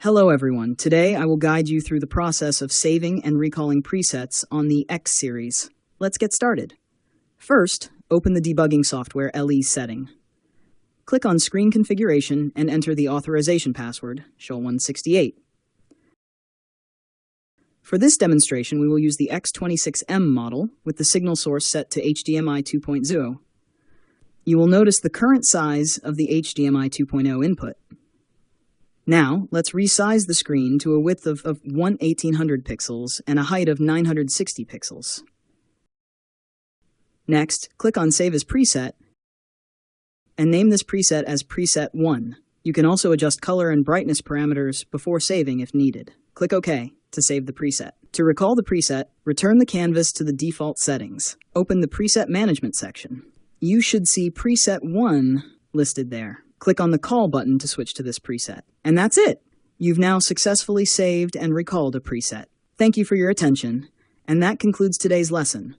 Hello everyone, today I will guide you through the process of saving and recalling presets on the X series. Let's get started. First, open the debugging software LE setting. Click on Screen Configuration and enter the authorization password, Shul168. For this demonstration, we will use the X26M model with the signal source set to HDMI 2.0. You will notice the current size of the HDMI 2.0 input. Now, let's resize the screen to a width of 1800 pixels and a height of 960 pixels. Next, click on Save as Preset and name this preset as Preset 1. You can also adjust color and brightness parameters before saving if needed. Click OK to save the preset. To recall the preset, return the canvas to the default settings. Open the Preset Management section. You should see Preset 1 listed there. Click on the Call button to switch to this preset. And that's it! You've now successfully saved and recalled a preset. Thank you for your attention, and that concludes today's lesson.